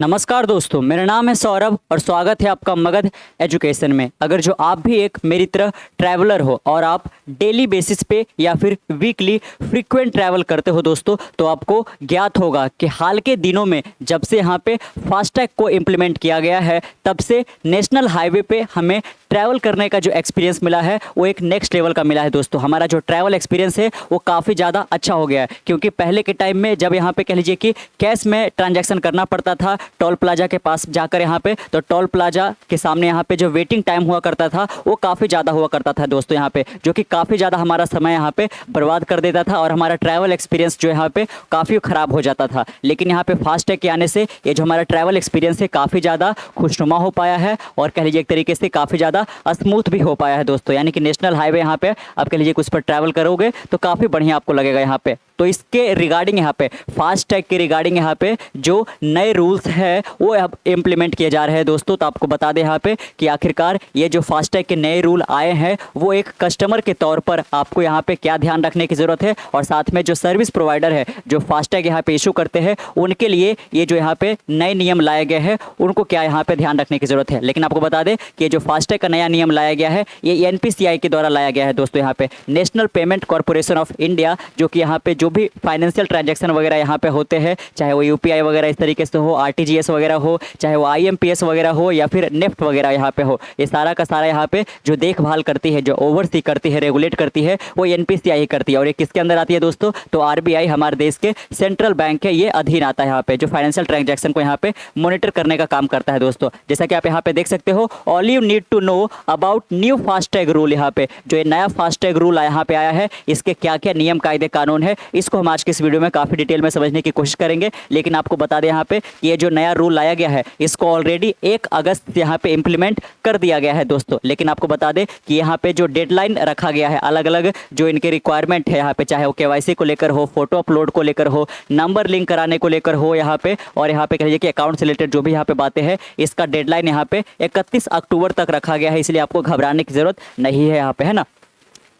नमस्कार दोस्तों, मेरा नाम है सौरभ और स्वागत है आपका मगध एजुकेशन में। अगर जो आप भी एक मेरी तरह ट्रैवलर हो और आप डेली बेसिस पे या फिर वीकली फ्रीक्वेंट ट्रैवल करते हो दोस्तों, तो आपको ज्ञात होगा कि हाल के दिनों में जब से यहाँ पे फास्टैग को इम्प्लीमेंट किया गया है, तब से नेशनल हाईवे पे हमें ट्रैवल करने का जो एक्सपीरियंस मिला है वो एक नेक्स्ट लेवल का मिला है दोस्तों। हमारा जो ट्रैवल एक्सपीरियंस है वो काफ़ी ज़्यादा अच्छा हो गया है, क्योंकि पहले के टाइम में जब यहाँ पे कह लीजिए कि कैश में ट्रांजैक्शन करना पड़ता था टोल प्लाजा के पास जाकर यहाँ पे, तो टोल प्लाजा के सामने यहाँ पे जो वेटिंग टाइम हुआ करता था वो काफ़ी ज़्यादा हुआ करता था दोस्तों यहाँ पे, जो कि काफ़ी ज़्यादा हमारा समय यहाँ पे बर्बाद कर देता था और हमारा ट्रैवल एक्सपीरियंस जो यहाँ पे काफ़ी ख़राब हो जाता था। लेकिन यहाँ पे फास्टैग के आने से ये जो हमारा ट्रैवल एक्सपीरियंस है काफ़ी ज़्यादा खुशनुमा हो पाया है और कह लीजिए एक तरीके से काफ़ी ज़्यादा स्मूथ भी हो पाया है दोस्तों। यानी कि नेशनल हाईवे यहाँ पे आप कह लीजिए कि उस पर ट्रैवल करोगे तो काफ़ी बढ़िया आपको लगेगा यहाँ पे। तो इसके रिगार्डिंग यहाँ पे फास्टैग के रिगार्डिंग यहाँ पे जो नए रूल्स है वो अब इम्प्लीमेंट किए जा रहे हैं दोस्तों। तो आपको बता दें यहाँ पे कि आखिरकार ये जो फास्टैग के नए रूल आए हैं वो एक कस्टमर के तौर पर आपको यहाँ पे क्या ध्यान रखने की ज़रूरत है, और साथ में जो सर्विस प्रोवाइडर है जो फास्टैग यहाँ पे इशू करते हैं उनके लिए ये जो यहाँ पे नए नियम लाए गए हैं उनको क्या यहाँ पे ध्यान रखने की ज़रूरत है। लेकिन आपको बता दें कि ये जो फास्टैग का नया नियम लाया गया है ये एनपीसीआई के द्वारा लाया गया है दोस्तों। यहाँ पे national payment corporation of India, जो कि यहाँ पे जो भी फाइनेंशियल ट्रांजैक्शन वगैरह यहाँ पे होते हैं, चाहे वो यूपीआई वगैरह इस तरीके से हो, आरटीजीएस वगैरह हो, चाहे वो आईएमपीएस वगैरह हो या फिर नेफ्ट वगैरह यहाँ पे हो, ये सारा का सारा यहाँ पे जो देखभाल करती है, जो ओवरसी करती है, रेगुलेट करती है, वो एनपीसीआई ही करती है। और ये किसके अंदर आती है दोस्तों? तो आरबीआई हमारे देश के सेंट्रल बैंक है, ये अधीन आता है यहाँ पे, जो फाइनेंशियल ट्रांजैक्शन को यहाँ पे मॉनिटर करने का काम करता है दोस्तों। जैसा कि आप यहाँ पे देख सकते हो, all you need to know about new FASTag rule. यहाँ पे जो ये नया फास्टैग रूल यहाँ पे आया है, इसके क्या क्या नियम कायदे कानून है, इसको हम आज के इस वीडियो में काफ़ी डिटेल में समझने की कोशिश करेंगे। लेकिन आपको बता दें यहाँ पे ये जो नया रूल लाया गया है इसको ऑलरेडी 1 अगस्त यहाँ पे इम्प्लीमेंट कर दिया गया है दोस्तों। लेकिन आपको बता दें कि यहाँ पे जो डेडलाइन रखा गया है, अलग अलग जो इनके रिक्वायरमेंट है यहाँ पे, चाहे वो केवाईसी को लेकर हो, फोटो अपलोड को लेकर हो, नंबर लिंक कराने को लेकर हो यहाँ पे, और यहाँ पे कह लीजिए कि अकाउंट से रिलेटेड जो भी यहाँ पे बातें हैं, इसका डेडलाइन यहाँ पे 31 अक्टूबर तक रखा गया है। इसलिए आपको घबराने की जरूरत नहीं है यहाँ पे, है ना।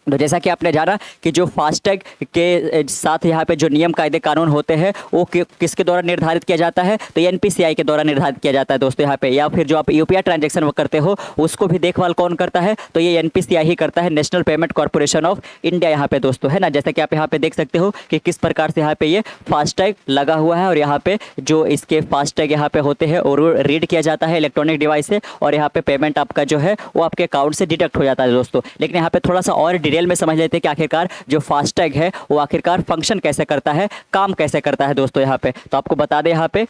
तो जैसा कि आपने जाना कि जो फास्टैग के साथ यहाँ पे जो नियम कायदे कानून होते हैं वो किसके द्वारा निर्धारित किया जाता है? तो ये एनपीसीआई के द्वारा निर्धारित किया जाता है दोस्तों यहाँ पे। या फिर जो आप यूपीआई ट्रांजैक्शन करते हो उसको भी देखभाल कौन करता है? तो ये एनपीसीआई ही करता है, national payment corporation of India यहाँ पे दोस्तों, है ना। जैसा कि आप यहाँ पे देख सकते हो कि किस प्रकार से यहाँ पे ये फास्टैग लगा हुआ है, और यहाँ पे जो इसके फास्टैग यहाँ पे होते हैं और रीड किया जाता है इलेक्ट्रॉनिक डिवाइस से, और यहाँ पे पेमेंट आपका जो है वो आपके अकाउंट से डिडक्ट हो जाता है दोस्तों। लेकिन यहाँ पे थोड़ा सा और डिटेल में समझ लेते हैं कि आखिरकार जो फास्टैग है वो आखिरकार फंक्शन कैसे करता है, काम कैसे करता है दोस्तों यहाँ पे। तो आपको बता दें यहाँ पे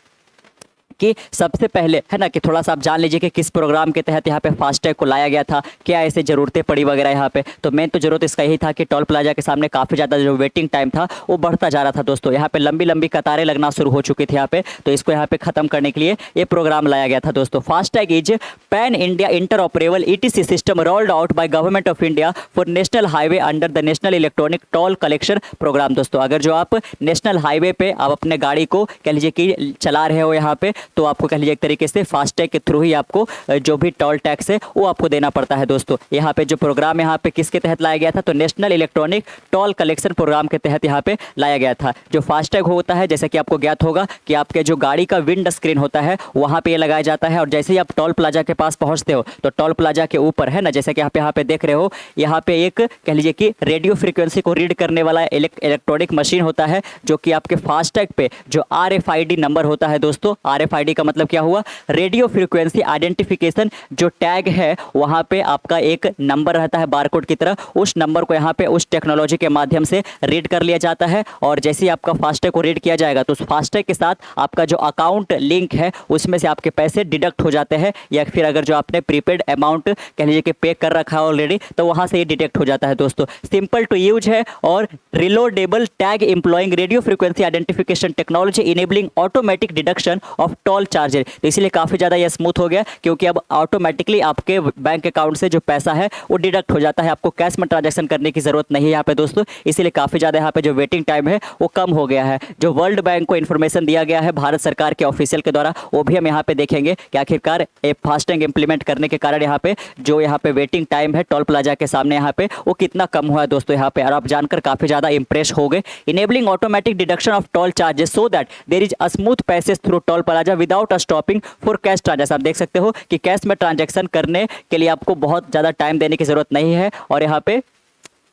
कि सबसे पहले, है ना, कि थोड़ा सा आप जान लीजिए कि किस प्रोग्राम के तहत यहाँ पे फास्टैग को लाया गया था, क्या ऐसे ज़रूरतें पड़ी वगैरह यहाँ पे। तो मेन तो ज़रूरत इसका यही था कि टोल प्लाजा के सामने काफ़ी ज़्यादा जो वेटिंग टाइम था वो बढ़ता जा रहा था दोस्तों। यहाँ पे लंबी लंबी कतारें लगना शुरू हो चुकी थी यहाँ पे, तो इसको यहाँ पे ख़त्म करने के लिए ये प्रोग्राम लाया गया था दोस्तों। FASTag is pan India interoperable ETC system rolled out by government of India for national highway under the national electronic toll collection program दोस्तों। अगर जो आप नेशनल हाईवे पे आप अपने गाड़ी को कह लीजिए कि चला रहे हो यहाँ पे, तो आपको कह लीजिए तरीके से फास्टैग के थ्रू ही आपको जो भी टोल टैक्स है वो आपको देना पड़ता है दोस्तों। यहाँ पे जो प्रोग्राम यहाँ पे किसके तहत लाया गया था? तो national electronic toll collection program के तहत यहाँ पे लाया गया था। जो फास्टैग होता है, जैसे कि आपको ज्ञात होगा कि आपके जो गाड़ी का विंड स्क्रीन होता है वहाँ पे ये लगाया जाता है, और जैसे ही आप टोल प्लाजा के पास पहुँचते हो तो टोल प्लाजा के ऊपर, है ना, जैसे कि आप यहाँ पे देख रहे हो, यहाँ पे एक कह लीजिए कि रेडियो फ्रिक्वेंसी को रीड करने वाला इलेक्ट्रॉनिक मशीन होता है, जो कि आपके फास्टैग पे जो RFID नंबर होता है दोस्तों। RFID का मतलब क्या हुआ? रेडियो फ्रीक्वेंसी आइडेंटिफिकेशन जो टैग है वहां पे आपका एक नंबर रहता है बारकोड की तरह, उस नंबर को यहाँ पे उस टेक्नोलॉजी के माध्यम से रीड कर लिया जाता है, और जैसे ही आपका फास्टैग को रीड किया जाएगा तो उस फास्टैग के साथ आपका जो अकाउंट लिंक है उसमें से आपके पैसे डिडक्ट हो जाते हैं, या फिर अगर जो आपने प्रीपेड अमाउंट कह लीजिए कि पे कर रखा है ऑलरेडी तो वहां से ये डिटेक्ट हो जाता है दोस्तों। सिंपल टू यूज है और reloadable tag employing radio frequency identification technology enabling automatic deduction of toll charges. तो इसलिए काफ़ी ज़्यादा ये स्मूथ हो गया, क्योंकि अब ऑटोमेटिकली आपके बैंक अकाउंट से जो पैसा है वो डिडक्ट हो जाता है, आपको कैश में ट्रांजैक्शन करने की ज़रूरत नहीं है यहाँ पे दोस्तों। इसीलिए काफ़ी ज़्यादा यहाँ पे जो वेटिंग टाइम है वो कम हो गया है। जो वर्ल्ड बैंक को इन्फॉर्मेशन दिया गया है भारत सरकार के ऑफिशियल के द्वारा, वो भी हम यहाँ पे देखेंगे कि आखिरकार फास्टैग इंप्लीमेंट करने के कारण यहाँ पे जो यहाँ पे वेटिंग टाइम है टोल प्लाजा के सामने यहाँ पे वो कितना कम हुआ है दोस्तों यहाँ पे, और आप जानकर काफ़ी ज़्यादा इंप्रेस हो गए। Enabling automatic deduction of toll charges so that there is a smooth passage through toll plaza without stopping for cash transaction. आप देख सकते हो कि कैश में ट्रांजैक्शन करने के लिए आपको बहुत ज़्यादा टाइम देने की ज़रूरत नहीं है, और यहाँ पे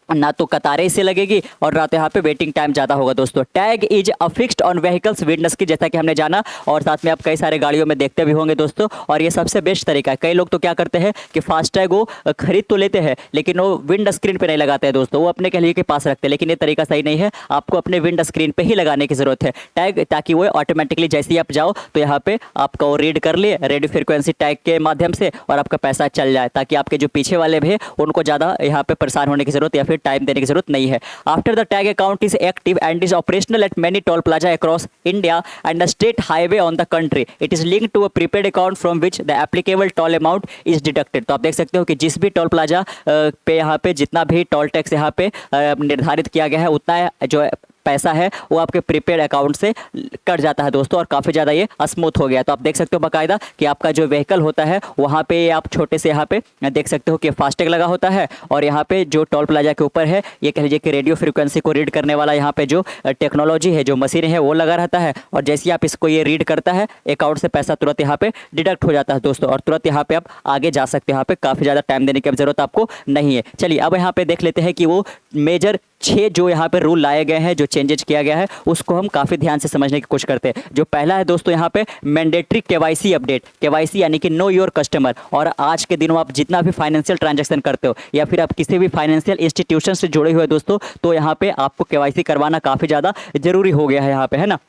ना तो कतारें इससे लगेगी और ना तो यहाँ पे वेटिंग टाइम ज़्यादा होगा दोस्तों। Tag is affixed on vehicles windows की, जैसा कि हमने जाना, और साथ में आप कई सारे गाड़ियों में देखते भी होंगे दोस्तों। और ये सबसे बेस्ट तरीका है। कई लोग तो क्या करते हैं कि फास्टैग वो खरीद तो लेते हैं लेकिन वो विंड स्क्रीन पे नहीं लगाते हैं दोस्तों, वो अपने के लिए के पास रखते हैं, लेकिन ये तरीका सही नहीं है। आपको अपने विंड स्क्रीन पे ही लगाने की ज़रूरत है टैग, ताकि वो ऑटोमेटिकली जैसे ही आप जाओ तो यहाँ पे आपका वो रीड कर ले रेडियो फ्रिक्वेंसी टैग के माध्यम से, और आपका पैसा चल जाए, ताकि आपके जो पीछे वाले भी हैं उनको ज़्यादा यहाँ पे परेशान होने की ज़रूरत या फिर टाइम देने की ज़रूरत नहीं है। After the tag account is active and is operational at many toll plaza across India and the state highway on the country, it is linked to a prepaid account from which the applicable toll amount is deducted. तो आप देख सकते हो कि जिस भी toll plaza पे यहाँ पे जितना भी टोल टैक्स यहाँ पे निर्धारित किया गया है, उतना जो पैसा है वो आपके प्रीपेड अकाउंट से कट जाता है दोस्तों, और काफ़ी ज़्यादा ये स्मूथ हो गया। तो आप देख सकते हो बाकायदा कि आपका जो व्हीकल होता है वहाँ पे आप छोटे से यहाँ पे देख सकते हो कि फास्टैग लगा होता है, और यहाँ पे जो टोल प्लाजा के ऊपर है ये कह लीजिए कि रेडियो फ्रिक्वेंसी को रीड करने वाला यहाँ पे जो टेक्नोलॉजी है, जो मशीन है, वो लगा रहता है, और जैसे ही आप इसको ये रीड करता है अकाउंट से पैसा तुरंत यहाँ पे डिडक्ट हो जाता है दोस्तों, और तुरंत यहाँ पे आप आगे जा सकते हो। यहाँ पे काफ़ी ज़्यादा टाइम देने की ज़रूरत आपको नहीं है। चलिए अब यहाँ पे देख लेते हैं कि वो मेजर 6 जो यहाँ पे रूल लाए गए हैं, जो चेंजेज किया गया है, उसको हम काफ़ी ध्यान से समझने की कोशिश करते हैं। जो पहला है दोस्तों यहाँ पे मैंडेटरी केवाईसी अपडेट। केवाईसी यानी कि नो योर कस्टमर, और आज के दिनों आप जितना भी फाइनेंशियल ट्रांजैक्शन करते हो या फिर आप किसी भी फाइनेंशियल इंस्टीट्यूशन से जुड़े हुए दोस्तों, तो यहाँ पे आपको केवाईसी करवाना काफ़ी ज़्यादा जरूरी हो गया है यहाँ पे, है ना।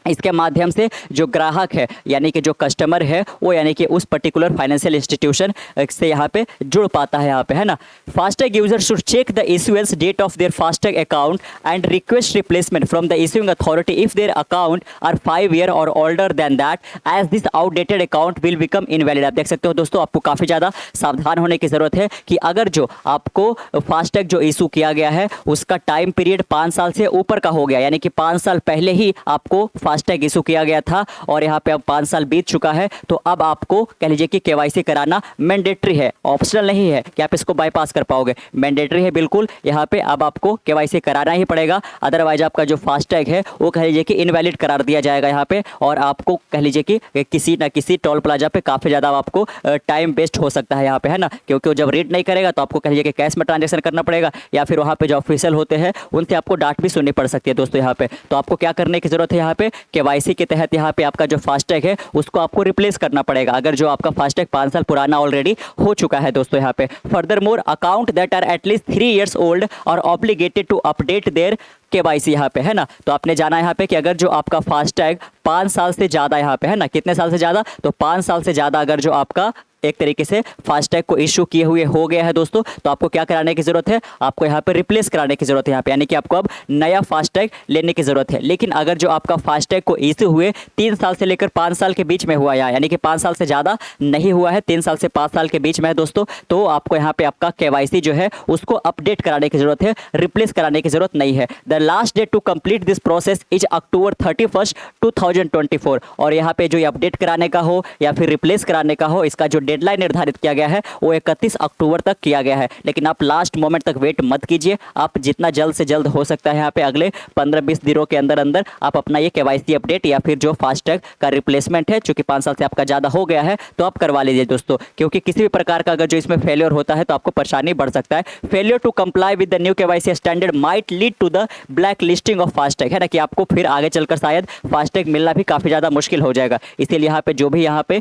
इसके माध्यम से जो ग्राहक है यानी कि जो कस्टमर है वो यानी कि उस पर्टिकुलर फाइनेंशियल इंस्टीट्यूशन से यहाँ पे जुड़ पाता है यहाँ पे, है ना। FASTag user should check the issuance date of their FASTag account and request replacement from the issuing authority if their account are 5 year or older than that, as this outdated account will become invalid. आप देख सकते हो दोस्तों, आपको काफ़ी ज़्यादा सावधान होने की ज़रूरत है कि अगर जो आपको फास्टैग जो इशू किया गया है उसका टाइम पीरियड 5 साल से ऊपर का हो गया, यानी कि 5 साल पहले ही आपको फास्टैग इशू किया गया था और यहाँ पे अब 5 साल बीत चुका है, तो अब आपको कह लीजिए कि केवाईसी कराना मैंडेटरी है, ऑप्शनल नहीं है कि आप इसको बाईपास कर पाओगे, मैंडेटरी है बिल्कुल। यहाँ पे अब आपको केवाईसी कराना ही पड़ेगा, अदरवाइज आपका जो फास्टैग है वो कह लीजिए कि इनवैलिड करार दिया जाएगा यहाँ पे, और आपको कह लीजिए कि किसी न किसी टोल प्लाजा पे काफ़ी ज़्यादा आपको टाइम वेस्ट हो सकता है यहाँ पे, है ना। क्योंकि वो जब रीड नहीं करेगा तो आपको कह लीजिए कि कैश में ट्रांजेक्शन करना पड़ेगा, या फिर वहाँ पे जो ऑफिशियल होते हैं उनसे आपको डांट भी सुननी पड़ सकती है दोस्तों यहाँ पे। तो आपको क्या करने की जरूरत है, यहाँ पे केवाईसी के तहत यहाँ पे आपका जो फास्टैग है उसको आपको रिप्लेस करना पड़ेगा, अगर जो आपका फास्टैग 5 साल पुराना ऑलरेडी हो चुका है दोस्तों यहाँ पे। Further more account that are at least 3 years old और obligated to update their KYC यहाँ पे, है ना। तो आपने जाना यहाँ पे कि अगर जो आपका फास्टैग 5 साल से ज़्यादा यहाँ पे, है ना, कितने साल से ज़्यादा, तो 5 साल से ज़्यादा अगर जो आपका एक तरीके से फास्टैग को इशू किए हुए हो गया है दोस्तों, तो आपको क्या कराने की ज़रूरत है, आपको यहाँ पे रिप्लेस कराने की ज़रूरत है यहाँ पे, यानी कि आपको अब नया फास्टैग लेने की ज़रूरत है। लेकिन अगर जो आपका फास्टैग को इशू हुए 3 साल से लेकर 5 साल के बीच में हुआ है, यानी कि 5 साल से ज़्यादा नहीं हुआ है, 3 साल से 5 साल के बीच में है दोस्तों, तो आपको यहाँ पे आपका केवाईसी जो है उसको अपडेट कराने की ज़रूरत है, रिप्लेस कराने की ज़रूरत नहीं है। The last date to complete this process is October 31, 2024। और यहाँ पे जो ये अपडेट कराने का हो या फिर रिप्लेस कराने का हो, इसका जो डेडलाइन निर्धारित किया गया है वो 31 अक्टूबर तक किया गया है। लेकिन आप लास्ट मोमेंट तक वेट मत कीजिए, आप जितना जल्द से जल्द हो सकता है यहाँ पे अगले 15-20 दिनों के अंदर अंदर आप अपना ये केवाईसी अपडेट या फिर जो फास्टैग का रिप्लेसमेंट है, चूंकि 5 साल से आपका ज़्यादा हो गया है, तो आप करवा लीजिए दोस्तों, क्योंकि किसी भी प्रकार का अगर जो इसमें फेलियर होता है तो आपको परेशानी बढ़ सकता है। Failure to comply with the new KYC standard might lead to the blacklisting of FASTag, है ना, कि आपको फिर आगे चलकर शायद फास्टैग मिलना भी काफ़ी ज़्यादा मुश्किल हो जाएगा। इसीलिए यहाँ पे जो भी यहाँ पे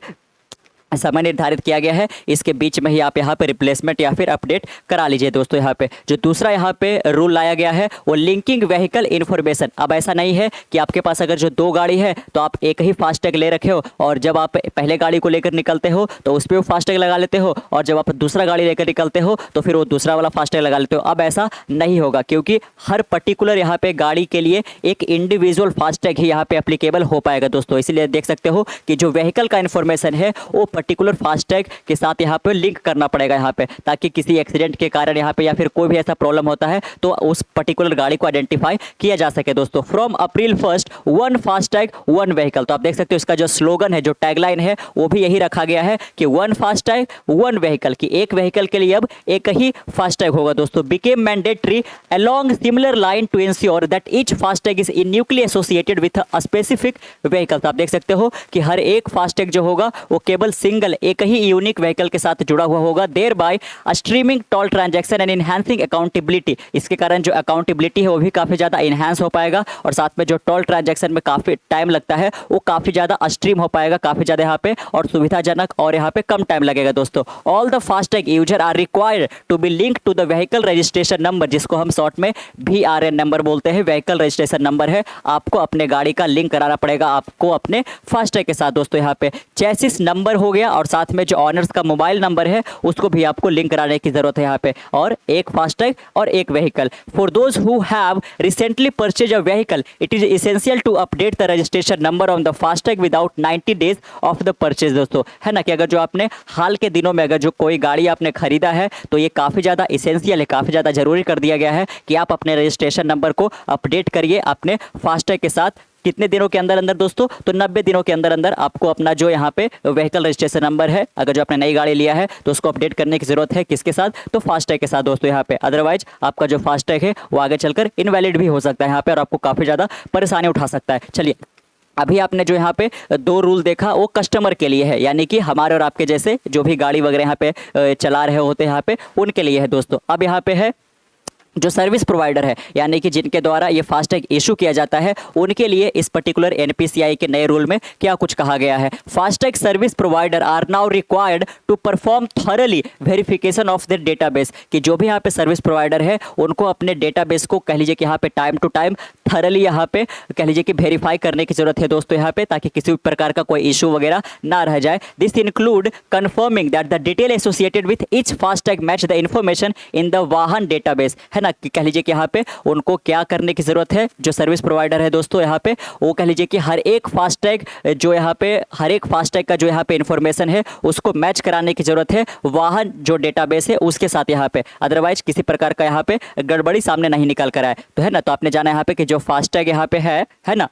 समय निर्धारित किया गया है इसके बीच में ही आप यहाँ पे रिप्लेसमेंट या फिर अपडेट करा लीजिए दोस्तों। यहाँ पे जो दूसरा यहाँ पे रूल लाया गया है वो लिंकिंग व्हीकल इन्फॉर्मेशन। अब ऐसा नहीं है कि आपके पास अगर जो 2 गाड़ी है तो आप एक ही फास्टैग ले रखे हो, और जब आप पहले गाड़ी को लेकर निकलते हो तो उस पर वो फास्टैग लगा लेते हो, और जब आप दूसरा गाड़ी लेकर निकलते हो तो फिर वो दूसरा वाला फास्टैग लगा लेते हो। अब ऐसा नहीं होगा, क्योंकि हर पर्टिकुलर यहाँ पे गाड़ी के लिए एक इंडिविजुअल फास्टैग ही यहाँ पे एप्लीकेबल हो पाएगा दोस्तों। इसीलिए देख सकते हो कि जो व्हीकल का इन्फॉर्मेशन है वो पर्टिकुलर फास्टैग के साथ यहाँ पे लिंक करना पड़ेगा यहाँ पे, ताकि किसी एक्सीडेंट के कारण यहाँ पे या फिर कोई भी ऐसा प्रॉब्लम होता है तो उस पर्टिकुलर गाड़ी को आइडेंटिफाई किया जा सके दोस्तों। From April 1 one FASTag one vehicle, तो आप देख सकते हो इसका जो स्लोगन है, जो टैगलाइन है, वो भी यही रखा गया है कि वन फास्टैग वन व्हीकल, की एक व्हीकल के लिए अब एक ही फास्टैग होगा दोस्तों। Became mandatory along similar line to ensure that each FASTag is uniquely associated with a specific vehicle। तो आप देख सकते हो कि हर एक फास्टैग जो होगा वो केवल सिंगल एक ही यूनिक व्हीकल के साथ जुड़ा हुआ होगा। Thereby streamlining toll transaction and enhancing accountability, इसके कारण जो अकाउंटेबिलिटी है वो भी काफ़ी ज़्यादा इनहैंस हो पाएगा, और साथ में जो टोल ट्रांजैक्शन में काफ़ी टाइम लगता है वो काफ़ी ज़्यादा स्ट्रीम हो पाएगा, काफ़ी ज़्यादा यहाँ पे और सुविधाजनक, और यहाँ पे कम टाइम लगेगा दोस्तों। All the FASTag user are required to be link to the vehicle registration number, जिसको हम शॉर्ट में VRN नंबर बोलते हैं, व्हीकल रजिस्ट्रेशन नंबर है। आपको अपने गाड़ी का लिंक कराना पड़ेगा आपको अपने फास्टैग के साथ दोस्तों। यहाँ पे चेसिस नंबर हो गया, और साथ में जो ऑनर्स का मोबाइल नंबर है उसको भी आपको लिंक कराने की जरूरत है यहाँ पे, और एक फास्टैग और एक vehicle. For those who have recently purchase a vehicle it is essential to update the registration number on the FASTag without 90 days of the purchase दोस्तों, है ना, कि अगर जो आपने हाल के दिनों में अगर जो कोई गाड़ी आपने खरीदा है तो ये काफ़ी ज़्यादा इसेंशियल है, काफ़ी ज़्यादा जरूरी कर दिया गया है कि आप अपने रजिस्ट्रेशन नंबर को अपडेट करिए अपने फास्टैग के साथ। कितने दिनों के अंदर अंदर दोस्तों? तो 90 दिनों के अंदर अंदर आपको अपना जो यहाँ पे व्हीकल रजिस्ट्रेशन नंबर है, अगर जो आपने नई गाड़ी लिया है तो उसको अपडेट करने की जरूरत है। किसके साथ? तो फास्टैग के साथ दोस्तों यहाँ पे। अदरवाइज आपका जो फास्टैग है वो आगे चलकर इनवैलिड भी हो सकता है यहाँ पे, और आपको काफ़ी ज़्यादा परेशानी उठा सकता है। चलिए, अभी आपने जो यहाँ पे दो रूल देखा वो कस्टमर के लिए है, यानी कि हमारे और आपके जैसे जो भी गाड़ी वगैरह यहाँ पे चला रहे होते हैं यहाँ पे, उनके लिए है दोस्तों। अब यहाँ पे है जो सर्विस प्रोवाइडर है, यानी कि जिनके द्वारा ये फास्टैग इशू किया जाता है, उनके लिए इस पर्टिकुलर NPCI के नए रूल में क्या कुछ कहा गया है। FASTag service provider are now required to perform thoroughly verification of their database, कि जो भी यहाँ पे सर्विस प्रोवाइडर है उनको अपने डेटाबेस को कह लीजिए कि यहाँ पे टाइम टू टाइम थॉरली यहाँ पे कह लीजिए कि वेरीफाई करने की जरूरत है दोस्तों यहाँ पे, ताकि किसी भी प्रकार का कोई इशू वगैरह ना रह जाए। This include confirming that the detail associated with each FASTag match the information in the वाहन डेटाबेस, है ना, कि कह लीजिए कि यहाँ पे उनको क्या करने की जरूरत है, जो सर्विस प्रोवाइडर है दोस्तों यहाँ पे, वो कह लीजिए कि हर एक फास्टैग जो यहाँ पे हर एक फास्टैग का जो यहाँ पे इन्फॉर्मेशन है उसको मैच कराने की जरूरत है वाहन जो डेटाबेस है उसके साथ यहाँ पे। अदरवाइज किसी प्रकार का यहाँ पे गड़बड़ी सामने नहीं निकल कर आए, तो है ना। तो आपने जाना यहाँ पे कि जो फास्टैग यहाँ पे है ना,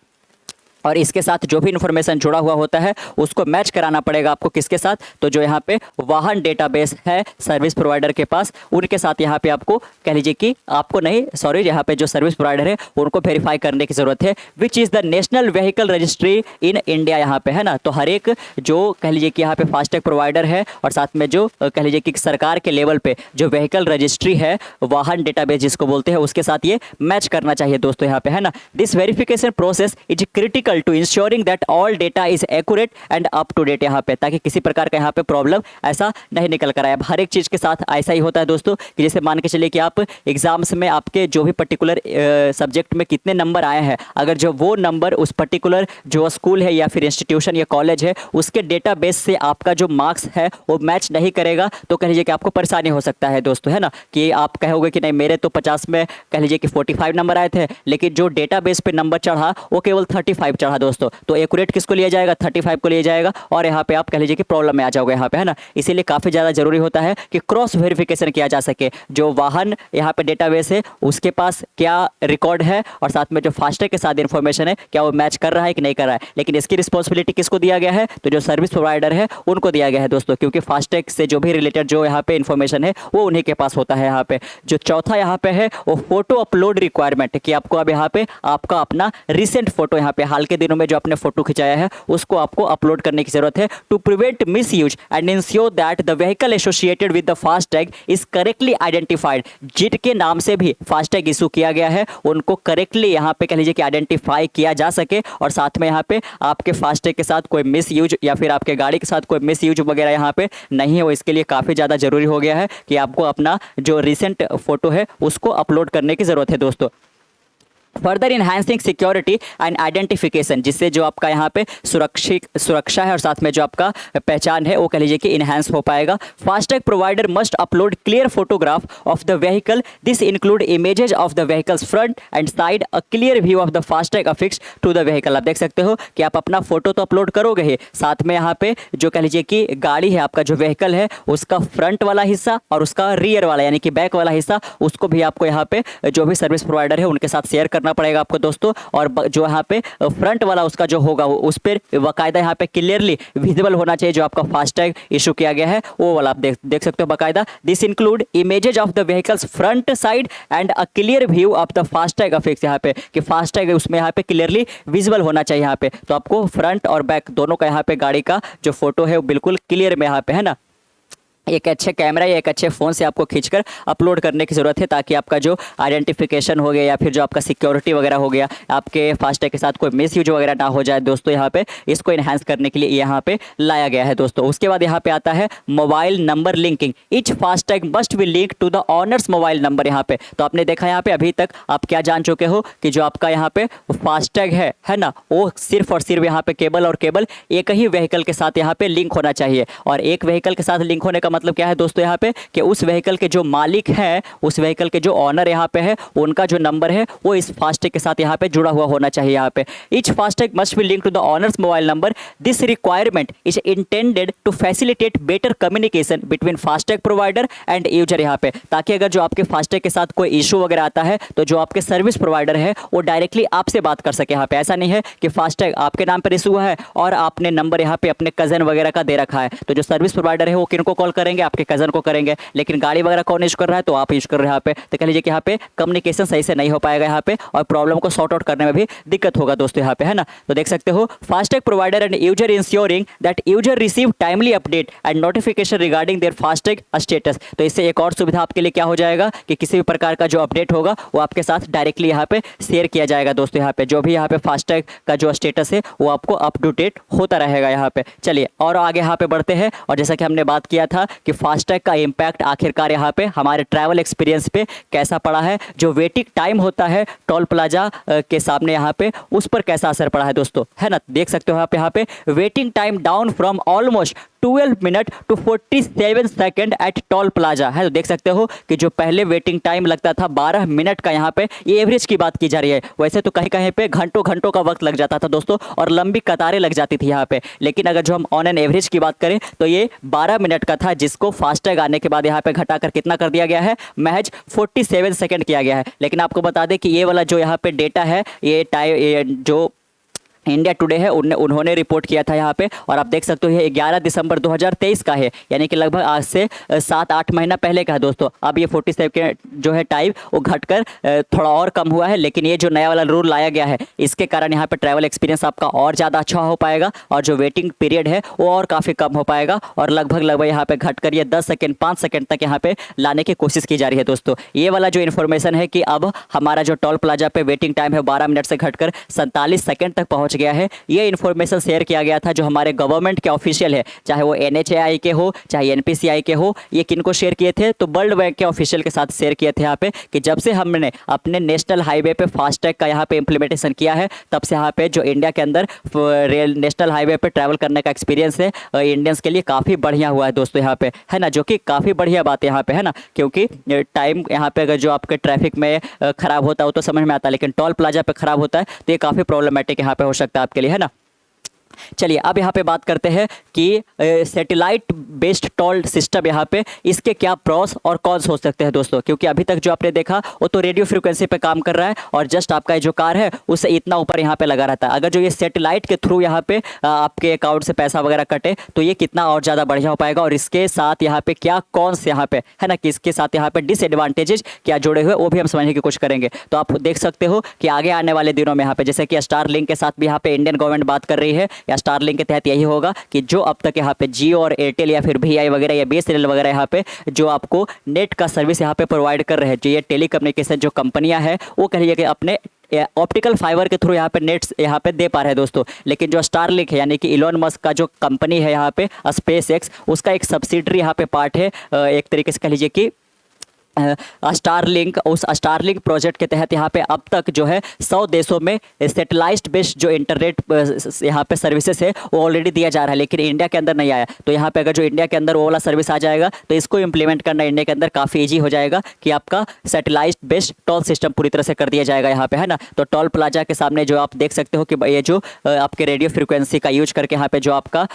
और इसके साथ जो भी इन्फॉर्मेशन जुड़ा हुआ होता है उसको मैच कराना पड़ेगा आपको किसके साथ? तो जो यहाँ पे वाहन डेटाबेस है सर्विस प्रोवाइडर के पास, उनके साथ यहाँ पे आपको कह लीजिए कि आपको नहीं, सॉरी, यहाँ पे जो सर्विस प्रोवाइडर है उनको वेरीफाई करने की जरूरत है, which is the national vehicle registry in India यहाँ पे, है ना। तो हर एक जो कह लीजिए कि यहाँ पे फास्टैग प्रोवाइडर है और साथ में जो कह लीजिए कि सरकार के लेवल पे जो व्हीकल रजिस्ट्री है, वाहन डेटाबेस जिसको बोलते हैं, उसके साथ ये मैच करना चाहिए दोस्तों यहाँ पे, है ना। This verification process is critical to ensuring that all data is accurate and up to date यहाँ पे, ताकि किसी प्रकार का यहाँ पे प्रॉब्लम ऐसा नहीं निकल कर आए। अब हर एक चीज़ के साथ ऐसा ही होता है दोस्तों कि जैसे मान के चलिए कि आप एग्जाम्स में आपके जो भी पर्टिकुलर सब्जेक्ट में कितने नंबर आए हैं, अगर जो वो नंबर उस पर्टिकुलर जो स्कूल है या फिर इंस्टीट्यूशन या कॉलेज है उसके डेटाबेस से आपका जो मार्क्स है वो मैच नहीं करेगा, तो कह लीजिए कि आपको परेशानी हो सकता है दोस्तों, है ना। कि आप कहोगे कि नहीं मेरे तो 50 में कह लीजिए कि 45 नंबर आए थे, लेकिन जो डेटाबेस पे नंबर चढ़ा वो केवल 35 चढ़ा दोस्तों, तो एक्यूरेट किसको लिया जाएगा? 35 को लिया जाएगा, और यहाँ पे आप कह लीजिए कि प्रॉब्लम में आ जाओगे यहाँ पे, है ना। इसीलिए काफ़ी ज़्यादा जरूरी होता है कि क्रॉस वेरिफिकेशन किया जा सके, जो वाहन यहाँ पे डेटाबेस है उसके पास क्या रिकॉर्ड है और साथ में जो फास्टैग के साथ इन्फॉर्मेशन है क्या वो मैच कर रहा है कि नहीं कर रहा है। लेकिन इसकी रिस्पॉन्सिबिलिटी किसको दिया गया है? तो जो सर्विस प्रोवाइडर है उनको दिया गया है दोस्तों, क्योंकि फास्टैग से जो भी रिलेटेड जो यहाँ पे इन्फॉर्मेशन है वो उन्हीं के पास होता है यहाँ पे। जो चौथा यहाँ पे है वो फोटो अपलोड रिक्वायरमेंट, कि आपको अब यहाँ पे आपका अपना रिसेंट फोटो यहाँ पे हाल के दिनों में जो आपने फोटो खिंचाया है उसको आपको अपलोड करने की जरूरत है, to prevent misuse and ensure that the vehicle associated with the FASTag is correctly identified. जिनके नाम से भी फास्टैग इशू किया गया है उनको करेक्टली यहाँ पे कह लीजिए कि आइडेंटिफाई किया जा सके, और साथ में यहाँ पे आपके फास्टैग के साथ कोई मिस यूज या फिर आपके गाड़ी के साथ कोई मिस यूज वगैरह यहाँ पे नहीं हो। इसके लिए काफ़ी ज़्यादा जरूरी हो गया है कि आपको अपना जो रिसेंट फोटो है उसको अपलोड करने की ज़रूरत है दोस्तों। Further enhancing security and identification, जिससे जो आपका यहाँ पे सुरक्षा है और साथ में जो आपका पहचान है वो कह लीजिए कि इन्हांस हो पाएगा। FASTag provider must upload clear photograph of the vehicle, this include images of the vehicle's front and side, a clear view of the FASTag affix to the vehicle. आप देख सकते हो कि आप अपना फोटो तो अपलोड करोगे ही, साथ में यहाँ पे जो कह लीजिए कि गाड़ी है, आपका जो व्हीकल है उसका फ्रंट वाला हिस्सा और उसका रियर वाला यानी कि बैक वाला हिस्सा, उसको भी आपको यहाँ पे जो भी सर्विस प्रोवाइडर है उनके साथ शेयर करना पड़ेगा आपको दोस्तों। और जो यहाँ पे फ्रंट वाला उसका जो होगा उस पर बाकायदा यहाँ पे क्लियरली विजिबल होना चाहिए जो आपका फास्टैग इशू किया गया है वो वाला आप देख सकते हो बाकायदा। This include images of the vehicle's front side and a clear view of the FASTag affix, यहाँ पे कि फास्टैग उसमें यहाँ पे क्लियरली विजिबल होना चाहिए यहाँ पे। तो आपको फ्रंट और बैक दोनों का यहाँ पे गाड़ी का जो फोटो है वो बिल्कुल क्लियर में यहाँ पे है ना, एक अच्छे कैमरा या एक अच्छे फ़ोन से आपको खींचकर अपलोड करने की ज़रूरत है, ताकि आपका जो आइडेंटिफिकेशन हो गया या फिर जो आपका सिक्योरिटी वगैरह हो गया, आपके फास्टैग के साथ कोई मिसयूज वगैरह ना हो जाए दोस्तों। यहाँ पे इसको इन्हांस करने के लिए यहाँ पे लाया गया है दोस्तों। उसके बाद यहाँ पे आता है mobile number linking, each FASTag must be link to the owner's mobile number. यहाँ पे तो आपने देखा यहाँ पे अभी तक आप क्या जान चुके हो कि जो आपका यहाँ पे फास्टैग है ना, वो सिर्फ और सिर्फ यहाँ पे केबल और केबल एक ही व्हीकल के साथ यहाँ पे लिंक होना चाहिए। और एक व्हीकल के साथ लिंक होने का मतलब क्या है दोस्तों यहाँ पे कि उस व्हीकल के जो मालिक हैं, उस व्हीकल के जो ऑनर यहाँ पे है, उनका जो नंबर है वो इस फास्टैग के साथ यहाँ पे जुड़ा हुआ होना चाहिए। यहाँ पे each FASTag must be link to the owner's mobile number, this requirement is intended to facilitate better communication between FASTag provider and user. यहाँ पे ताकि अगर जो आपके फास्टैग के साथ कोई इशू वगैरह आता है तो जो आपके सर्विस प्रोवाइडर है वो डायरेक्टली आपसे बात कर सके। यहाँ पे ऐसा नहीं है कि फास्टैग आपके नाम पर इशू है और आपने नंबर यहाँ पे अपने कजन वगैरह का दे रखा है, तो जो सर्विस प्रोवाइडर है वो किनको कॉल करेंगे, आपके कजन को करेंगे, लेकिन गाड़ी वगैरह कौन यूज कर रहा है तो आप यूज कर रहे हैं यहाँ पे। तो कह लीजिए कि यहाँ पे कम्युनिकेशन सही से नहीं हो पाएगा यहाँ पे, और प्रॉब्लम को सॉर्ट आउट करने में भी दिक्कत होगा दोस्तों यहाँ पे, है ना। तो देख सकते हो FASTag provider and user ensuring that user receive timely update and notification regarding their FASTag status. तो इससे एक और सुविधा आपके लिए क्या हो जाएगा कि किसी भी प्रकार का जो अपडेट होगा वो आपके साथ डायरेक्टली यहाँ पे शेयर किया जाएगा दोस्तों। यहाँ पे जो भी यहाँ पे फास्टैग का जो स्टेटस है वो आपको अप टू डेट होता रहेगा यहाँ पे। चलिए और आगे यहाँ पे बढ़ते हैं, और जैसा कि हमने बात किया था कि फास्टैग का इम्पैक्ट आखिरकार यहाँ पे हमारे ट्रैवल एक्सपीरियंस पे कैसा पड़ा है, जो वेटिंग टाइम होता है टोल प्लाजा के सामने यहाँ पे उस पर कैसा असर पड़ा है दोस्तों, है ना। देख सकते हो यहाँ पे waiting time down from almost 12 minute to 47 second at toll plaza है। तो देख सकते हो कि जो पहले वेटिंग टाइम लगता था 12 मिनट का, यहाँ पे ये एवरेज की बात की जा रही है। वैसे तो कहीं कहीं पे घंटों घंटों का वक्त लग जाता था दोस्तों, और लंबी कतारें लग जाती थी यहाँ पे, लेकिन अगर जो हम ऑन एन एवरेज की बात करें तो ये 12 मिनट का था, जिसको फास्टैग आने के बाद यहाँ पे घटाकर कितना कर दिया गया है, महज 47 सेकंड किया गया है। लेकिन आपको बता दें कि ये वाला जो यहाँ पे डेटा है, ये जो इंडिया टुडे है उन्होंने रिपोर्ट किया था यहाँ पे, और आप देख सकते हो ये 11 दिसंबर 2023 का है, यानी कि लगभग आज से 7-8 महीना पहले का है दोस्तों। अब ये 47 सेकंड जो है टाइम वो घटकर थोड़ा और कम हुआ है, लेकिन ये जो नया वाला रूल लाया गया है इसके कारण यहाँ पे ट्रैवल एक्सपीरियंस आपका और ज़्यादा अच्छा हो पाएगा, और जो वेटिंग पीरियड है वो और काफ़ी कम हो पाएगा, और लगभग यहाँ पे घटकर ये 10 सेकेंड 5 सेकेंड तक यहाँ पे लाने की कोशिश की जा रही है दोस्तों। ये वाला जो इन्फॉर्मेशन है कि अब हमारा जो टोल प्लाजा पे वेटिंग टाइम है 12 मिनट से घटकर 47 सेकेंड तक पहुँच गया है, ये इन्फॉर्मेशन शेयर किया गया था जो हमारे गवर्नमेंट के ऑफिशियल है, चाहे वो NHAI के हो चाहे NPCI के हो। ये किनको शेयर किए थे तो वर्ल्ड बैंक के ऑफिशियल के साथ शेयर किए थे यहाँ पे, कि जब से हमने अपने नेशनल हाईवे पे फास्टैग का यहाँ पे इम्प्लीमेंटेशन किया है, तब से यहाँ पे जो इंडिया के अंदर रेल नेशनल हाईवे पे ट्रैवल करने का एक्सपीरियंस है इंडियंस के लिए काफ़ी बढ़िया हुआ है दोस्तों यहाँ पे, है ना, जो कि काफ़ी बढ़िया बात है यहाँ पे, है ना। क्योंकि टाइम यहाँ पे अगर जो आपके ट्रैफिक में खराब होता है वो तो समझ में आता है, लेकिन टोल प्लाजा पे खराब होता है तो ये काफ़ी प्रॉब्लमेटिक यहाँ पे हो सकता है आपके लिए, है ना। चलिए अब यहाँ पे बात करते हैं कि सैटेलाइट बेस्ड टोल सिस्टम यहाँ पे इसके क्या प्रॉस और कॉन्स हो सकते हैं दोस्तों, क्योंकि अभी तक जो आपने देखा वो तो रेडियो फ्रीक्वेंसी पे काम कर रहा है, और जस्ट आपका जो कार है उससे इतना ऊपर यहाँ पे लगा रहता है। अगर जो ये सैटेलाइट के थ्रू यहाँ पे आपके अकाउंट से पैसा वगैरह कटे तो ये कितना और ज़्यादा बढ़िया हो पाएगा, और इसके साथ यहाँ पे क्या कॉन्स यहाँ पे, है ना, कि इसके साथ यहाँ पे डिसएडवांटेजेस क्या जुड़े हुए वो भी हम समझने की कोशिश करेंगे। तो आप देख सकते हो कि आगे आने वाले दिनों में यहाँ पे जैसे कि स्टारलिंक के साथ भी यहाँ पे इंडियन गवर्नमेंट बात कर रही है, या स्टारलिंक के तहत यही होगा कि जो अब तक यहाँ पे जियो और एयरटेल या फिर VI वगैरह या BSNL वगैरह यहाँ पे जो आपको नेट का सर्विस यहाँ पे प्रोवाइड कर रहे हैं, जो ये टेली कम्युनिकेशन जो कंपनियां हैं वो कहिए कि अपने ऑप्टिकल फाइबर के थ्रू यहाँ पे नेट्स यहाँ पे दे पा रहे हैं दोस्तों। लेकिन जो स्टारलिंक है यानी कि इलोन मस्क का जो कंपनी है यहाँ पे SpaceX, उसका एक सब्सिडरी यहाँ पे पार्ट है, एक तरीके से कह लीजिए कि स्टारलिंक, उस स्टारलिंक प्रोजेक्ट के तहत यहाँ पे अब तक जो है 100 देशों में सैटेलाइट बेस्ड जो इंटरनेट यहाँ पे सर्विसेज है वो ऑलरेडी दिया जा रहा है, लेकिन इंडिया के अंदर नहीं आया। तो यहाँ पे अगर जो इंडिया के अंदर वो वाला सर्विस आ जाएगा तो इसको इम्प्लीमेंट करना इंडिया के अंदर काफ़ी ईजी हो जाएगा कि आपका सैटेलाइट बेस्ड टोल सिस्टम पूरी तरह से कर दिया जाएगा यहाँ पे, है ना। तो टोल प्लाजा के सामने जो आप देख सकते हो कि ये जो आपके रेडियो फ्रिक्वेंसी का यूज करके यहाँ पे जो आपका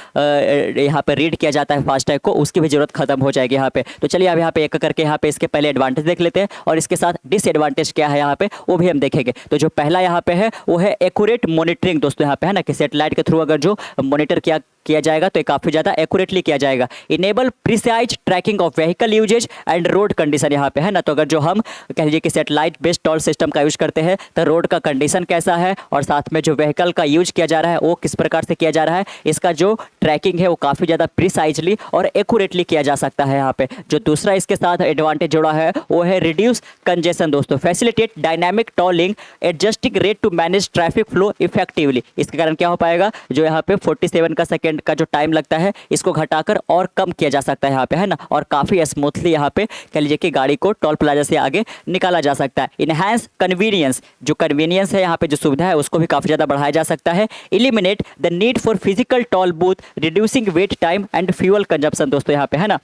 यहाँ पे रीड किया जाता है फास्टैग को, उसकी भी जरूरत खत्म हो जाएगी यहाँ पे। तो चलिए अब यहाँ पे एक करके यहाँ पे इसके पहले एडवांटेज देख लेते हैं और इसके साथ डिसएडवांटेज क्या है यहाँ पे वो भी हम देखेंगे। तो जो पहला यहाँ पे है वो है एक्यूरेट मॉनिटरिंग दोस्तों यहाँ पे, है ना, कि सैटेलाइट के थ्रू अगर जो मॉनिटर किया जाएगा तो ये काफ़ी ज़्यादा एक्यूरेटली किया जाएगा। Enable precise tracking of vehicle usage and road condition यहाँ पे, है ना। तो अगर जो हम कह लीजिए कि सैटेलाइट बेस्ड टोल सिस्टम का यूज करते हैं तो रोड का कंडीशन कैसा है और साथ में जो व्हीकल का यूज किया जा रहा है वो किस प्रकार से किया जा रहा है, इसका जो ट्रैकिंग है वो काफ़ी ज़्यादा प्रिसाइजली और एक्यूरेटली किया जा सकता है यहाँ पे। जो दूसरा इसके साथ एडवांटेज जुड़ा है वो है रिड्यूस कंजेशन दोस्तों, facilitate dynamic tolling adjusting rate to manage traffic flow effectively. इसके कारण क्या हो पाएगा, जो यहाँ पे 47 का सेकेंड का जो टाइम लगता है इसको घटाकर और कम किया जा सकता है यहाँ पे, है ना, और काफ़ी स्मूथली यहाँ पे कह लीजिए कि गाड़ी को टोल प्लाजा से आगे निकाला जा सकता है। इनहैंस कन्वीनियंस, जो कन्वीनियंस है यहाँ पे जो सुविधा है उसको भी काफ़ी ज़्यादा बढ़ाया जा सकता है। Eliminate the need for physical toll booth reducing wait time and fuel consumption दोस्तों यहाँ पे, है ना,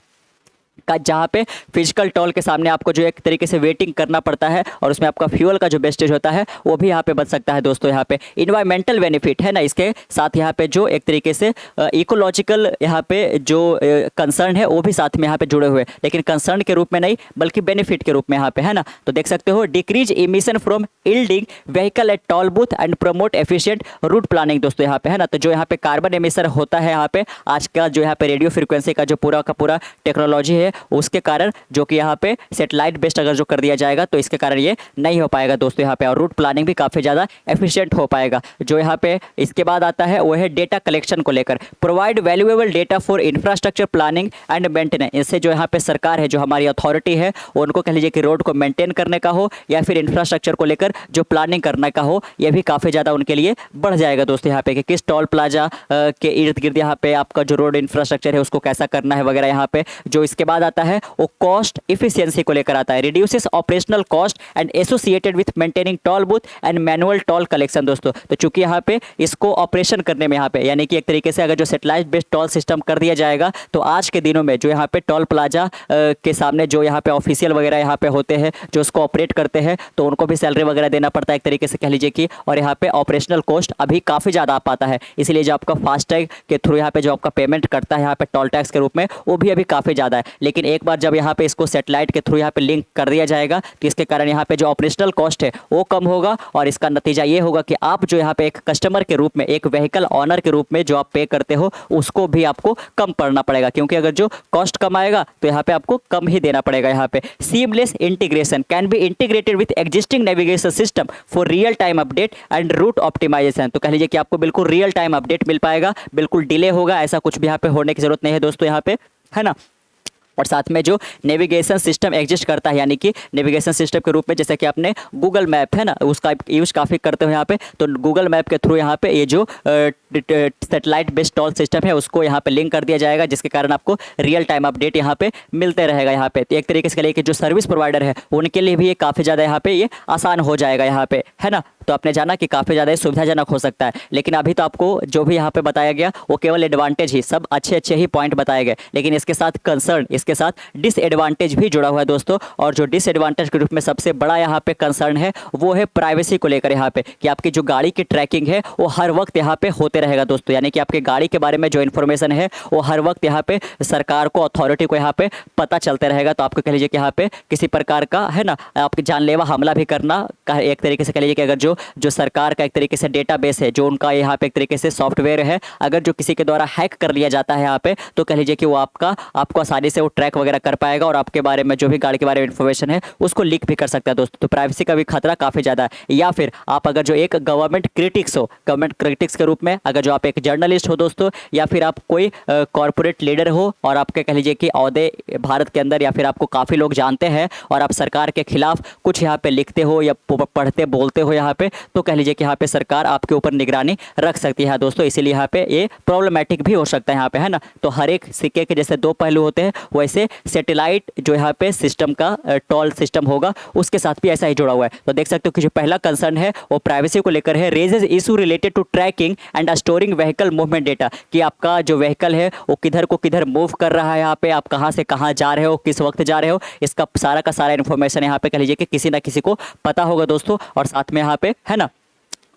का जहाँ पे फिजिकल टोल के सामने आपको जो एक तरीके से वेटिंग करना पड़ता है और उसमें आपका फ्यूल का जो वेस्टेज होता है वो भी यहाँ पे बच सकता है दोस्तों यहाँ पे। इन्वायरमेंटल बेनिफिट, है ना, इसके साथ यहाँ पे जो एक तरीके से इकोलॉजिकल यहाँ पे जो कंसर्न है वो भी साथ में यहाँ पे जुड़े हुए, लेकिन कंसर्न के रूप में नहीं बल्कि बेनिफिट के रूप में यहाँ पे, है ना। तो देख सकते हो decrease emission from yielding vehicle eight toll booth and promote efficient route planning दोस्तों यहाँ पे, है ना। तो जो यहाँ पे कार्बन एमिशन होता है यहाँ पे आज का जो यहाँ पे रेडियो फ्रिक्वेंसी का जो पूरा का पूरा टेक्नोलॉजी है उसके कारण जो कि यहाँ पे सैटेलाइट बेस्ड अगर जो कर दिया जाएगा तो इसके कारण ये नहीं हो पाएगा दोस्तों यहाँ पे, और रूट प्लानिंग भी काफ़ी ज़्यादा एफिशिएंट हो पाएगा। जो यहाँ पे इसके बाद आता है वो है डेटा कलेक्शन को लेकर, provide valuable data for infrastructure planning and maintenance. इससे जो यहाँ पे सरकार है, जो हमारी अथॉरिटी है, उनको कह लीजिए कि रोड को मेंटेन करने का हो या फिर इंफ्रास्ट्रक्चर को लेकर जो प्लानिंग करने का हो, यह भी काफ़ी ज़्यादा उनके लिए बढ़ जाएगा दोस्तों यहाँ पे, कि किस टोल प्लाजा के इर्द गिर्द यहाँ पे आपका जो रोड इंफ्रास्ट्रक्चर है उसको कैसा करना है वगैरह यहाँ पे। जो इसके बाद आता है वो कॉस्ट इफिशियंसी को लेकर आता है, reduces operational cost and associated with maintaining toll booth and manual toll collection दोस्तों। तो चूंकि यहाँ पे इसको ऑपरेशन करने में यहाँ पे यानी कि एक तरीके से अगर जो सैटेलाइट बेस्ड टोल सिस्टम कर दिया जाएगा तो आज के दिनों में जो यहाँ पे टोल प्लाजा के सामने जो यहाँ पे ऑफिशियल वगैरह यहाँ पे होते हैं जो उसको ऑपरेट करते हैं तो उनको भी सैलरी वगैरह देना पड़ता है एक तरीके से कह लीजिए कि, और यहाँ पे ऑपरेशनल कॉस्ट अभी काफ़ी ज़्यादा आ पाता है। इसलिए जो आपका फास्टैग के थ्रू यहाँ पे जो आपका पेमेंट करता है यहाँ पे टोल टैक्स के रूप में वो भी अभी काफ़ी ज़्यादा है। लेकिन एक बार जब यहाँ पे इसको सैटेलाइट के थ्रू यहाँ पे लिंक कर दिया जाएगा तो इसके कारण यहाँ पे जो ऑपरेशनल कॉस्ट है वो कम होगा, और इसका नतीजा ये होगा कि आप जो यहाँ पे एक कस्टमर के रूप में, एक व्हीकल ऑनर के रूप में जो आप पे करते हो उसको भी आपको कम पड़ना पड़ेगा, क्योंकि अगर जो कॉस्ट कम आएगा तो यहाँ पे आपको कम ही देना पड़ेगा। यहाँ पे seamless integration can be integrated with existing navigation system for real time update and route optimization. तो कह लीजिए कि आपको बिल्कुल रियल टाइम अपडेट मिल पाएगा, बिल्कुल डिले होगा ऐसा कुछ भी यहाँ पे होने की जरूरत नहीं है दोस्तों यहाँ पे, है ना। और साथ में जो नेविगेशन सिस्टम एग्जिस्ट करता है, यानी कि नेविगेशन सिस्टम के रूप में जैसे कि आपने गूगल मैप है ना उसका यूज़ काफ़ी करते हो यहाँ पे, तो गूगल मैप के थ्रू यहाँ पे ये जो सैटेलाइट बेस्ड टोल सिस्टम है उसको यहाँ पे लिंक कर दिया जाएगा, जिसके कारण आपको रियल टाइम अपडेट यहाँ पे मिलते रहेगा यहाँ पे। तो एक तरीके से कहिए कि जो सर्विस प्रोवाइडर है उनके लिए भी ये काफ़ी ज़्यादा यहाँ पे ये आसान हो जाएगा यहाँ पे, है ना। तो आपने जाना कि काफ़ी ज़्यादा सुविधाजनक हो सकता है। लेकिन अभी तो आपको जो भी यहाँ पे बताया गया वो केवल एडवांटेज ही, सब अच्छे अच्छे ही पॉइंट बताए गए, लेकिन इसके साथ कंसर्न, इसके साथ डिसएडवांटेज भी जुड़ा हुआ है दोस्तों। और जो डिसएडवांटेज के रूप में सबसे बड़ा यहाँ पे कंसर्न है वो है प्राइवेसी को लेकर यहाँ पे, कि आपकी जो गाड़ी की ट्रैकिंग है वो हर वक्त यहाँ पे होते रहेगा दोस्तों, यानी कि आपके गाड़ी के बारे में जो इन्फॉर्मेशन है वो हर वक्त यहाँ पे सरकार को, अथॉरिटी को यहाँ पे पता चलते रहेगा। तो आपको कह लीजिए कि यहाँ पे किसी प्रकार का, है ना, आपके जानलेवा हमला भी करना एक तरीके से कह लीजिए कि अगर जो सरकार का एक तरीके से डेटाबेस है, जो उनका यहाँ पे एक तरीके से सॉफ्टवेयर है, अगर जो किसी के द्वारा हैक कर लिया जाता है यहाँ पे तो कह लीजिए कि वो आपको आसानी से वो ट्रैक वगैरह कर पाएगा और आपके बारे में जो भी गाड़ी के बारे में इन्फॉर्मेशन है उसको लीक भी कर सकता है दोस्तों। तो प्राइवेसी का भी खतरा काफ़ी ज़्यादा है। या फिर आप अगर जो एक गवर्नमेंट क्रिटिक्स हो, गवर्नमेंट क्रिटिक्स के रूप में अगर जो आप एक जर्नलिस्ट हो दोस्तों, या फिर आप कोई कॉरपोरेट लीडर हो और आपके कह लीजिए कि ओहदे भारत के अंदर, या फिर आपको काफ़ी लोग जानते हैं और आप सरकार के खिलाफ कुछ यहाँ पे लिखते हो या पढ़ते बोलते हो यहाँ पे, तो कह लीजिए कि यहाँ पे सरकार आपके ऊपर निगरानी रख सकती है दोस्तों। इसीलिए यहाँ पे ये प्रॉब्लमेटिक भी हो सकता है यहाँ पे, है ना। तो हर एक सिक्के के जैसे दो पहलू होते हैं, वैसे सैटेलाइट जो यहाँ पे सिस्टम का टोल सिस्टम होगा उसके साथ भी ऐसा ही जुड़ा हुआ है। तो देख सकते हो कि जो पहला कंसर्न है वो प्राइवेसी को लेकर है, raises issue related to tracking and storing vehicle movement data, कि आपका जो व्हीकल है वो किधर को किधर मूव कर रहा है, यहाँ पे आप कहाँ से कहाँ जा रहे हो, किस वक्त जा रहे हो, इसका सारा का सारा इन्फॉर्मेशन यहाँ पे कह लीजिए कि किसी ना किसी को पता होगा दोस्तों। और साथ में यहाँ पे, है ना,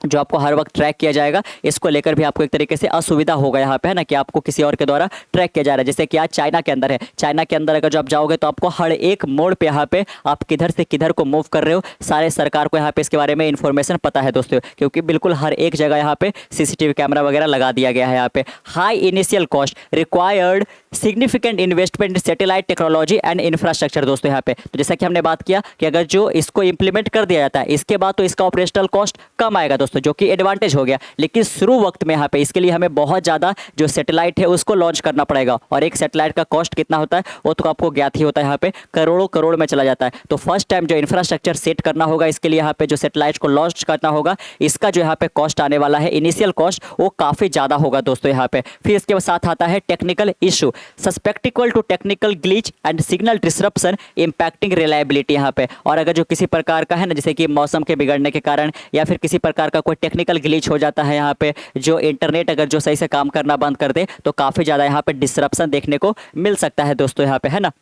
जो आपको हर वक्त ट्रैक किया जाएगा, इसको लेकर भी आपको एक तरीके से असुविधा होगा यहाँ पे, है ना, कि आपको किसी और के द्वारा ट्रैक किया जा रहा है। जैसे कि आज चाइना के अंदर है, चाइना के अंदर अगर जो आप जाओगे तो आपको हर एक मोड़ पे यहाँ पे आप किधर से किधर को मूव कर रहे हो, सारे सरकार को यहाँ पे इसके बारे में इन्फॉर्मेशन पता है दोस्तों, क्योंकि बिल्कुल हर एक जगह यहाँ पे सीसीटीवी कैमरा वगैरह लगा दिया गया है। यहाँ पे high initial cost required significant investment in satellite technology and infrastructure दोस्तों। यहाँ पे तो जैसा कि हमने बात किया कि अगर जो इसको इंप्लीमेंट कर दिया जाता है इसके बाद तो इसका ऑपरेशनल कॉस्ट कम आएगा दोस्तों, जो कि एडवांटेज हो गया। लेकिन शुरू वक्त में यहाँ पे इसके लिए हमें बहुत ज़्यादा जो सैटेलाइट है उसको लॉन्च करना पड़ेगा, और एक सैटेलाइट का कॉस्ट कितना होता है वो तो आपको ज्ञात ही होता है, यहाँ पे करोड़ों करोड़ में चला जाता है। तो फर्स्ट टाइम जो इंफ्रास्ट्रक्चर सेट करना होगा इसके लिए, यहाँ पे जो सैटेलाइट को लॉन्च करना होगा, इसका जो यहाँ पे कॉस्ट आने वाला है, इनिशियल कॉस्ट, वो काफ़ी ज़्यादा होगा दोस्तों यहाँ पे। फिर इसके साथ आता है technical issue, suspect equal to technical glitch and signal disruption impacting reliability यहाँ पे। और अगर जो किसी प्रकार का है ना, जैसे कि मौसम के बिगड़ने के कारण या फिर किसी प्रकार का कोई टेक्निकल ग्लिच हो जाता है यहाँ पे, जो इंटरनेट अगर जो सही से काम करना बंद कर दे, तो काफ़ी ज़्यादा यहाँ पे डिसरप्शन देखने को मिल सकता है दोस्तों यहाँ पे, है ना।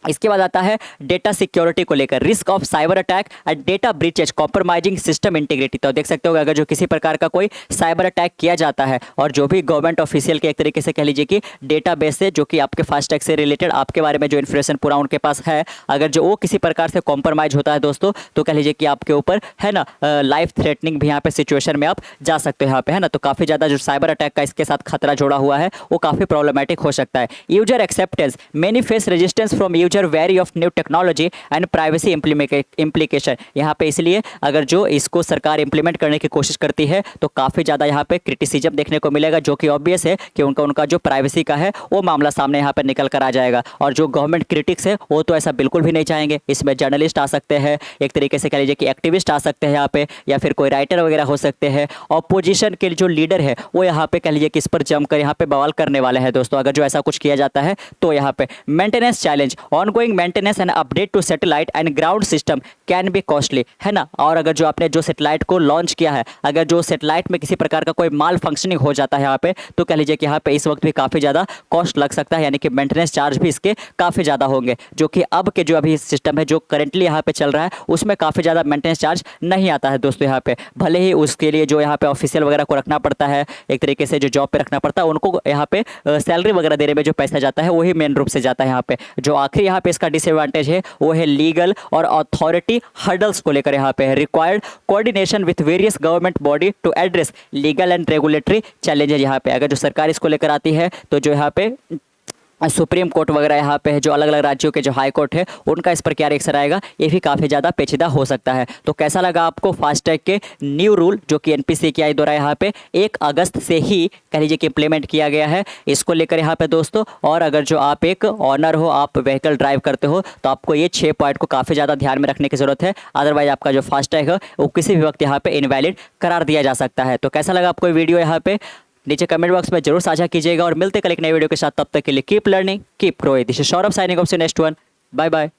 इसके बाद आता है डेटा सिक्योरिटी को लेकर, risk of cyber attack and data breaches compromising system integrity. तो देख सकते हो अगर जो किसी प्रकार का कोई साइबर अटैक किया जाता है और जो भी गवर्नमेंट ऑफिशियल के एक तरीके से कह लीजिए कि डेटाबेस से, जो कि आपके फास्टैग से रिलेटेड आपके बारे में जो इन्फॉर्मेशन पूरा उनके पास है, अगर जो वो किसी प्रकार से कॉम्प्रोमाइज होता है दोस्तों, तो कह लीजिए कि आपके ऊपर, है ना, लाइफ थ्रेटनिंग भी यहाँ पे सिचुएशन में आप जा सकते हो यहाँ पे, है ना। तो काफ़ी ज़्यादा जो साइबर अटैक का इसके साथ खतरा जुड़ा हुआ है वो काफ़ी प्रॉब्लमेटिक हो सकता है। User acceptance, many face resistance from user very of new technology and privacy implication. यहाँ पे इसलिए अगर जो इसको सरकार इंप्लीमेंट करने की कोशिश करती है तो काफ़ी ज़्यादा यहाँ पे क्रिटिसिज्म देखने को मिलेगा, जो कि ऑब्वियस है कि उनका जो प्राइवेसी का है वो मामला सामने यहाँ पे निकल कर आ जाएगा। और जो गवर्नमेंट क्रिटिक्स है वो तो ऐसा बिल्कुल भी नहीं चाहेंगे। इसमें जर्नलिस्ट आ सकते हैं, एक तरीके से कह लीजिए कि एक्टिविस्ट आ सकते हैं यहाँ पे, या फिर कोई राइटर वगैरह हो सकते हैं। ऑपोजिशन के जो लीडर है वो यहाँ पे कह लीजिए कि इस पर जमकर यहाँ पे बवाल करने वाले हैं दोस्तों, अगर जो ऐसा कुछ किया जाता है तो। यहाँ पे maintenance challenge, ongoing maintenance and update to satellite and ground system can be costly, है ना। और अगर जो आपने जो सैटेलाइट को लॉन्च किया है, अगर जो सैटेलाइट में किसी प्रकार का कोई माल फंक्शनिंग हो जाता है यहाँ पे, तो कह लीजिए कि यहाँ पे इस वक्त भी काफ़ी ज़्यादा कॉस्ट लग सकता है, यानी कि मेंटेनेंस चार्ज भी इसके काफ़ी ज़्यादा होंगे, जो कि अब के जो अभी सिस्टम है जो करेंटली यहाँ पे चल रहा है उसमें काफ़ी ज़्यादा मेंटेनेंस चार्ज नहीं आता है दोस्तों यहाँ पे। भले ही उसके लिए जो यहाँ पे ऑफिशियल वगैरह को रखना पड़ता है, एक तरीके से जो जॉब पे रखना पड़ता है, उनको यहाँ पे सैलरी वगैरह देने में जो पैसा जाता है वही मेन रूप से जाता है यहाँ पे। जो आखिरी यहाँ पे इसका डिसएडवांटेज है वो है लीगल और अथॉरिटी हर्डल्स को लेकर, यहाँ पे required coordination with various government body to address legal and regulatory challenges. यहाँ पे अगर जो सरकार इसको लेकर आती है तो जो यहाँ पे सुप्रीम कोर्ट वगैरह यहाँ पे है, जो अलग अलग राज्यों के जो हाई कोर्ट है उनका इस पर क्या रिएक्शन आएगा, ये भी काफ़ी ज़्यादा पेचीदा हो सकता है। तो कैसा लगा आपको फास्टैग के न्यू रूल, जो कि एनपीसीआई द्वारा यहाँ पे 1 अगस्त से ही कह लीजिए कि इम्प्लीमेंट किया गया है, इसको लेकर यहाँ पे दोस्तों। और अगर जो आप एक ऑनर हो, आप व्हीकल ड्राइव करते हो, तो आपको ये 6 पॉइंट को काफ़ी ज़्यादा ध्यान में रखने की ज़रूरत है, अदरवाइज आपका जो फास्टैग है वो किसी भी वक्त यहाँ पे इनवैलिड करार दिया जा सकता है। तो कैसा लगा आपको वीडियो यहाँ पे नीचे कमेंट बॉक्स में जरूर साझा कीजिएगा, और मिलते कल एक नई वीडियो के साथ। तब तक के लिए keep learning, keep growing. This is Saurabh signing off, see next one, bye bye.